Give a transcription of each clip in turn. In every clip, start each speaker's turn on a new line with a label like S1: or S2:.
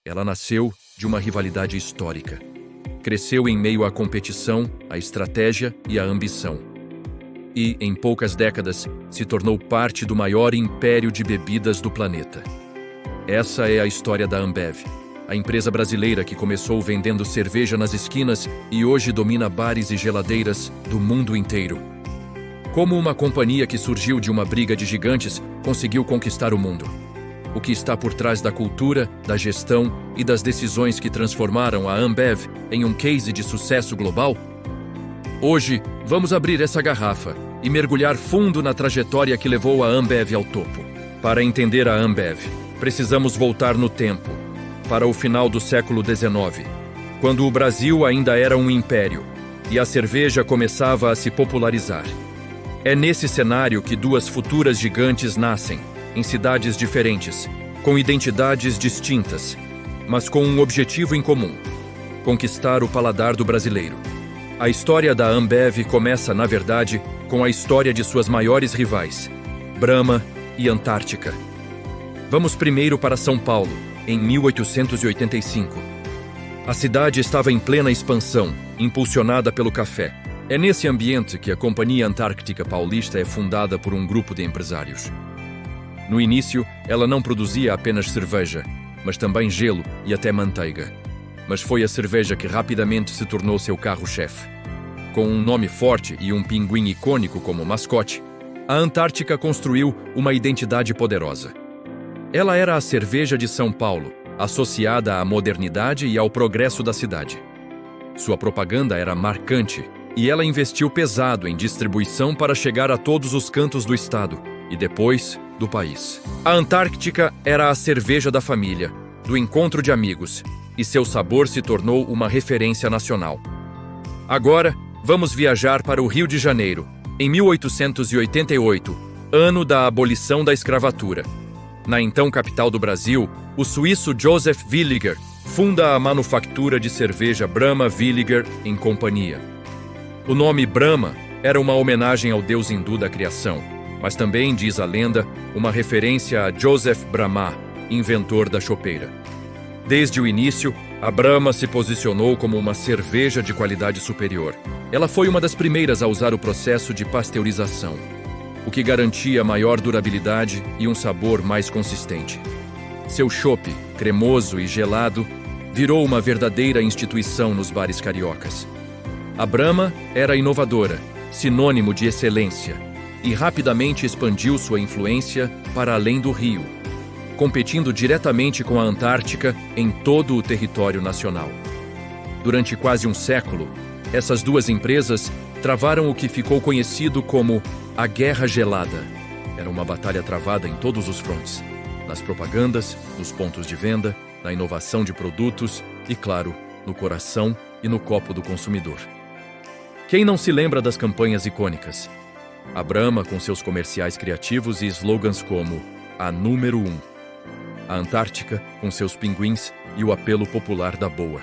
S1: Ela nasceu de uma rivalidade histórica. Cresceu em meio à competição, à estratégia e à ambição. E, em poucas décadas, se tornou parte do maior império de bebidas do planeta. Essa é a história da Ambev, a empresa brasileira que começou vendendo cerveja nas esquinas e hoje domina bares e geladeiras do mundo inteiro. Como uma companhia que surgiu de uma briga de gigantes, conseguiu conquistar o mundo. O que está por trás da cultura, da gestão e das decisões que transformaram a Ambev em um case de sucesso global? Hoje, vamos abrir essa garrafa e mergulhar fundo na trajetória que levou a Ambev ao topo. Para entender a Ambev, precisamos voltar no tempo, para o final do século XIX, quando o Brasil ainda era um império e a cerveja começava a se popularizar. É nesse cenário que duas futuras gigantes nascem, em cidades diferentes, com identidades distintas, mas com um objetivo em comum: conquistar o paladar do brasileiro. A história da Ambev começa, na verdade, com a história de suas maiores rivais, Brahma e Antártica. Vamos primeiro para São Paulo, em 1885. A cidade estava em plena expansão, impulsionada pelo café. É nesse ambiente que a Companhia Antártica Paulista é fundada por um grupo de empresários. No início, ela não produzia apenas cerveja, mas também gelo e até manteiga. Mas foi a cerveja que rapidamente se tornou seu carro-chefe. Com um nome forte e um pinguim icônico como mascote, a Antártica construiu uma identidade poderosa. Ela era a cerveja de São Paulo, associada à modernidade e ao progresso da cidade. Sua propaganda era marcante e ela investiu pesado em distribuição para chegar a todos os cantos do estado e depois do país. A Antártica era a cerveja da família, do encontro de amigos, e seu sabor se tornou uma referência nacional. Agora, vamos viajar para o Rio de Janeiro, em 1888, ano da abolição da escravatura. Na então capital do Brasil, o suíço Joseph Williger funda a manufatura de cerveja Brahma Williger em Companhia. O nome Brahma era uma homenagem ao deus hindu da criação, mas também, diz a lenda, uma referência a Joseph Brahma, inventor da chopeira. Desde o início, a Brahma se posicionou como uma cerveja de qualidade superior. Ela foi uma das primeiras a usar o processo de pasteurização, o que garantia maior durabilidade e um sabor mais consistente. Seu chopp, cremoso e gelado, virou uma verdadeira instituição nos bares cariocas. A Brahma era inovadora, sinônimo de excelência, e rapidamente expandiu sua influência para além do Rio, competindo diretamente com a Antártica em todo o território nacional. Durante quase um século, essas duas empresas travaram o que ficou conhecido como a Guerra Gelada. Era uma batalha travada em todos os frontes, nas propagandas, nos pontos de venda, na inovação de produtos e, claro, no coração e no copo do consumidor. Quem não se lembra das campanhas icônicas? A Brahma com seus comerciais criativos e slogans como a número 1. A Antártica com seus pinguins e o apelo popular da boa.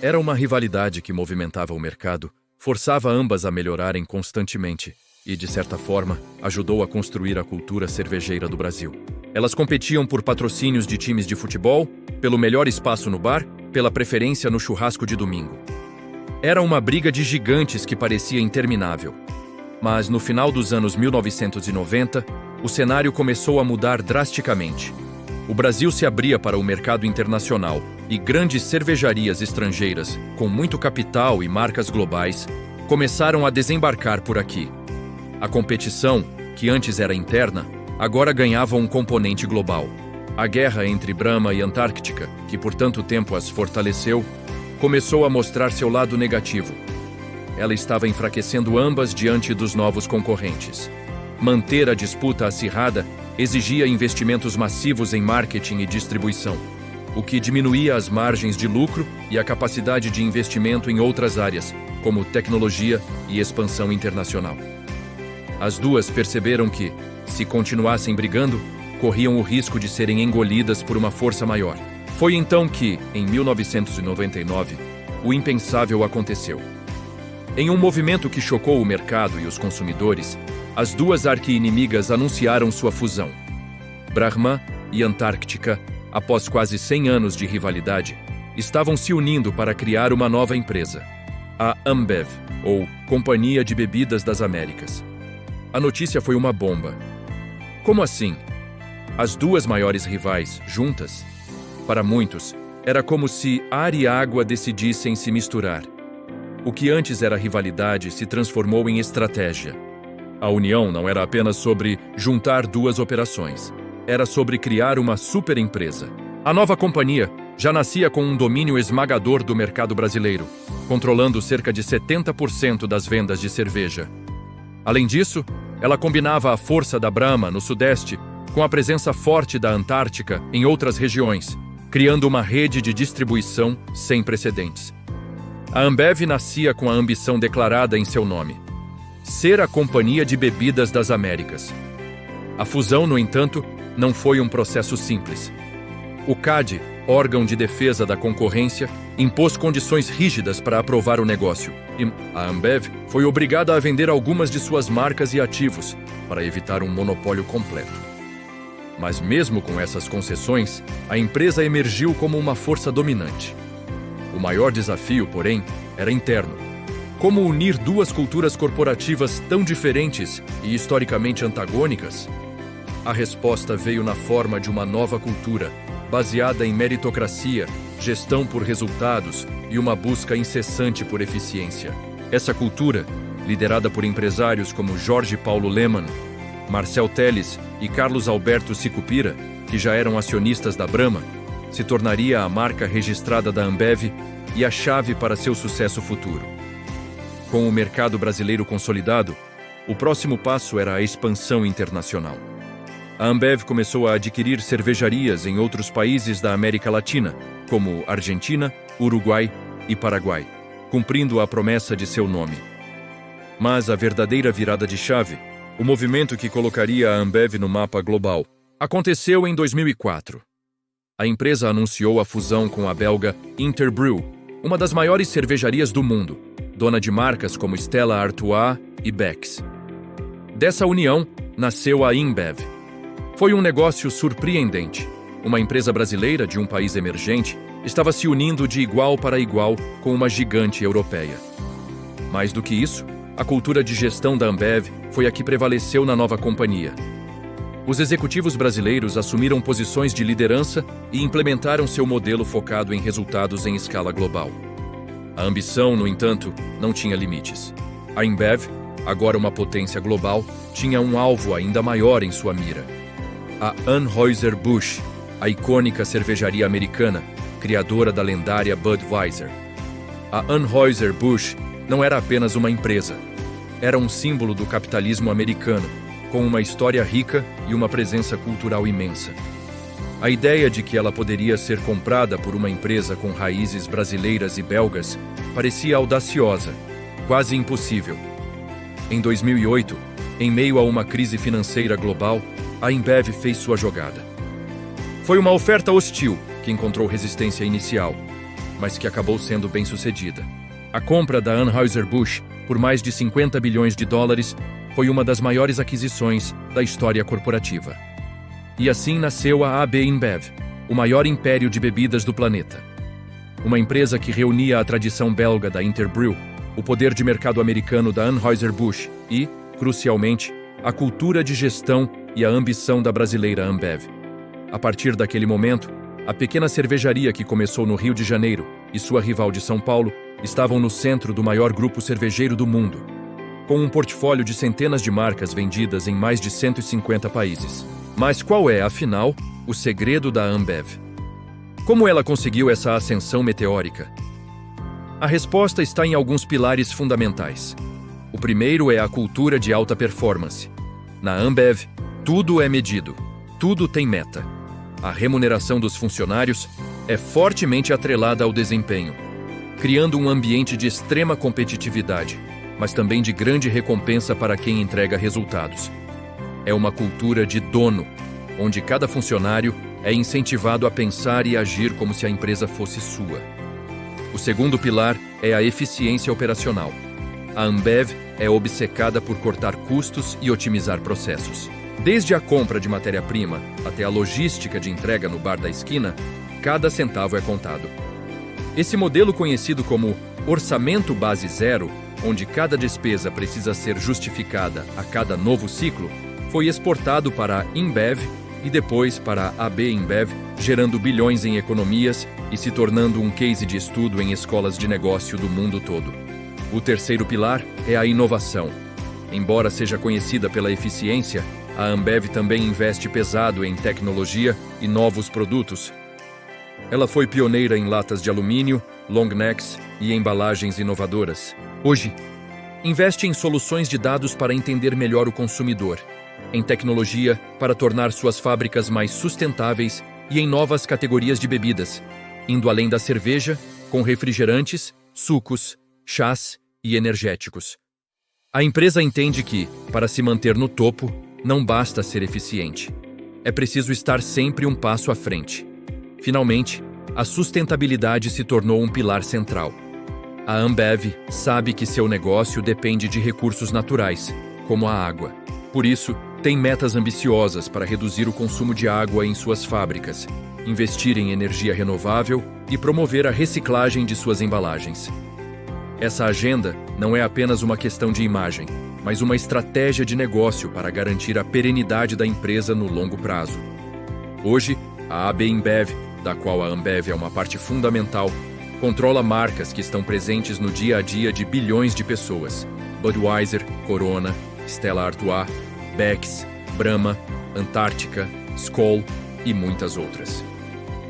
S1: Era uma rivalidade que movimentava o mercado, forçava ambas a melhorarem constantemente e, de certa forma, ajudou a construir a cultura cervejeira do Brasil. Elas competiam por patrocínios de times de futebol, pelo melhor espaço no bar, pela preferência no churrasco de domingo. Era uma briga de gigantes que parecia interminável. Mas no final dos anos 1990, o cenário começou a mudar drasticamente. O Brasil se abria para o mercado internacional e grandes cervejarias estrangeiras, com muito capital e marcas globais, começaram a desembarcar por aqui. A competição, que antes era interna, agora ganhava um componente global. A guerra entre Brahma e Antártica, que por tanto tempo as fortaleceu, começou a mostrar seu lado negativo. Ela estava enfraquecendo ambas diante dos novos concorrentes. Manter a disputa acirrada exigia investimentos massivos em marketing e distribuição, o que diminuía as margens de lucro e a capacidade de investimento em outras áreas, como tecnologia e expansão internacional. As duas perceberam que, se continuassem brigando, corriam o risco de serem engolidas por uma força maior. Foi então que, em 1999, o impensável aconteceu. Em um movimento que chocou o mercado e os consumidores, as duas arqui-inimigas anunciaram sua fusão. Brahma e Antártica após quase 100 anos de rivalidade, estavam se unindo para criar uma nova empresa, a Ambev, ou Companhia de Bebidas das Américas. A notícia foi uma bomba. Como assim? As duas maiores rivais, juntas? Para muitos, era como se ar e água decidissem se misturar. O que antes era rivalidade se transformou em estratégia. A união não era apenas sobre juntar duas operações. Era sobre criar uma superempresa. A nova companhia já nascia com um domínio esmagador do mercado brasileiro, controlando cerca de 70% das vendas de cerveja. Além disso, ela combinava a força da Brahma no Sudeste com a presença forte da Antártica em outras regiões, criando uma rede de distribuição sem precedentes. A Ambev nascia com a ambição declarada em seu nome: ser a Companhia de Bebidas das Américas. A fusão, no entanto, não foi um processo simples. O CADE, órgão de defesa da concorrência, impôs condições rígidas para aprovar o negócio, e a Ambev foi obrigada a vender algumas de suas marcas e ativos para evitar um monopólio completo. Mas mesmo com essas concessões, a empresa emergiu como uma força dominante. O maior desafio, porém, era interno. Como unir duas culturas corporativas tão diferentes e historicamente antagônicas? A resposta veio na forma de uma nova cultura, baseada em meritocracia, gestão por resultados e uma busca incessante por eficiência. Essa cultura, liderada por empresários como Jorge Paulo Lemann, Marcel Telles e Carlos Alberto Sicupira, que já eram acionistas da Brahma, se tornaria a marca registrada da Ambev e a chave para seu sucesso futuro. Com o mercado brasileiro consolidado, o próximo passo era a expansão internacional. A Ambev começou a adquirir cervejarias em outros países da América Latina, como Argentina, Uruguai e Paraguai, cumprindo a promessa de seu nome. Mas a verdadeira virada de chave, o movimento que colocaria a Ambev no mapa global, aconteceu em 2004. A empresa anunciou a fusão com a belga Interbrew, uma das maiores cervejarias do mundo, dona de marcas como Stella Artois e Beck's. Dessa união, nasceu a InBev. Foi um negócio surpreendente. Uma empresa brasileira de um país emergente estava se unindo de igual para igual com uma gigante europeia. Mais do que isso, a cultura de gestão da Ambev foi a que prevaleceu na nova companhia. Os executivos brasileiros assumiram posições de liderança e implementaram seu modelo focado em resultados em escala global. A ambição, no entanto, não tinha limites. A InBev, agora uma potência global, tinha um alvo ainda maior em sua mira: a Anheuser-Busch, a icônica cervejaria americana, criadora da lendária Budweiser. A Anheuser-Busch não era apenas uma empresa. Era um símbolo do capitalismo americano, com uma história rica e uma presença cultural imensa. A ideia de que ela poderia ser comprada por uma empresa com raízes brasileiras e belgas parecia audaciosa, quase impossível. Em 2008, em meio a uma crise financeira global, a InBev fez sua jogada. Foi uma oferta hostil que encontrou resistência inicial, mas que acabou sendo bem-sucedida. A compra da Anheuser-Busch por mais de 50 bilhões de dólares foi uma das maiores aquisições da história corporativa. E assim nasceu a AB InBev, o maior império de bebidas do planeta. Uma empresa que reunia a tradição belga da Interbrew, o poder de mercado americano da Anheuser-Busch e, crucialmente, a cultura de gestão e a ambição da brasileira Ambev. A partir daquele momento, a pequena cervejaria que começou no Rio de Janeiro e sua rival de São Paulo estavam no centro do maior grupo cervejeiro do mundo, com um portfólio de centenas de marcas vendidas em mais de 150 países. Mas qual é, afinal, o segredo da Ambev? Como ela conseguiu essa ascensão meteórica? A resposta está em alguns pilares fundamentais. O primeiro é a cultura de alta performance. Na Ambev, tudo é medido, tudo tem meta. A remuneração dos funcionários é fortemente atrelada ao desempenho, criando um ambiente de extrema competitividade, mas também de grande recompensa para quem entrega resultados. É uma cultura de dono, onde cada funcionário é incentivado a pensar e agir como se a empresa fosse sua. O segundo pilar é a eficiência operacional. A Ambev é obcecada por cortar custos e otimizar processos. Desde a compra de matéria-prima até a logística de entrega no bar da esquina, cada centavo é contado. Esse modelo, conhecido como orçamento base zero, onde cada despesa precisa ser justificada a cada novo ciclo, foi exportado para a InBev e depois para a AB InBev, gerando bilhões em economias e se tornando um case de estudo em escolas de negócio do mundo todo. O terceiro pilar é a inovação. Embora seja conhecida pela eficiência, a Ambev também investe pesado em tecnologia e novos produtos. Ela foi pioneira em latas de alumínio, long necks e embalagens inovadoras. Hoje, investe em soluções de dados para entender melhor o consumidor, em tecnologia para tornar suas fábricas mais sustentáveis e em novas categorias de bebidas, indo além da cerveja, com refrigerantes, sucos, chás e energéticos. A empresa entende que, para se manter no topo, não basta ser eficiente. É preciso estar sempre um passo à frente. Finalmente, a sustentabilidade se tornou um pilar central. A Ambev sabe que seu negócio depende de recursos naturais, como a água. Por isso, tem metas ambiciosas para reduzir o consumo de água em suas fábricas, investir em energia renovável e promover a reciclagem de suas embalagens. Essa agenda não é apenas uma questão de imagem, mas uma estratégia de negócio para garantir a perenidade da empresa no longo prazo. Hoje, a AB InBev, da qual a Ambev é uma parte fundamental, controla marcas que estão presentes no dia a dia de bilhões de pessoas: Budweiser, Corona, Stella Artois, Beck's, Brahma, Antártica, Skol e muitas outras.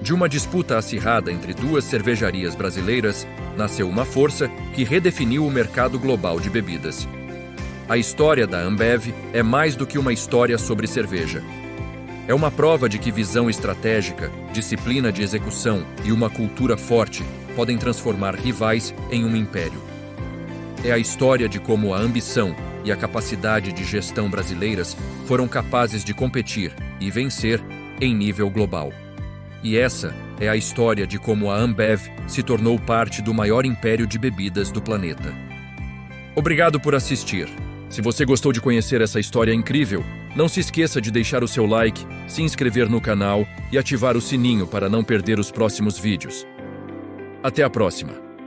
S1: De uma disputa acirrada entre duas cervejarias brasileiras, nasceu uma força que redefiniu o mercado global de bebidas. A história da Ambev é mais do que uma história sobre cerveja. É uma prova de que visão estratégica, disciplina de execução e uma cultura forte podem transformar rivais em um império. É a história de como a ambição e a capacidade de gestão brasileiras foram capazes de competir e vencer em nível global. E essa é a história de como a Ambev se tornou parte do maior império de bebidas do planeta. Obrigado por assistir. Se você gostou de conhecer essa história incrível, não se esqueça de deixar o seu like, se inscrever no canal e ativar o sininho para não perder os próximos vídeos. Até a próxima!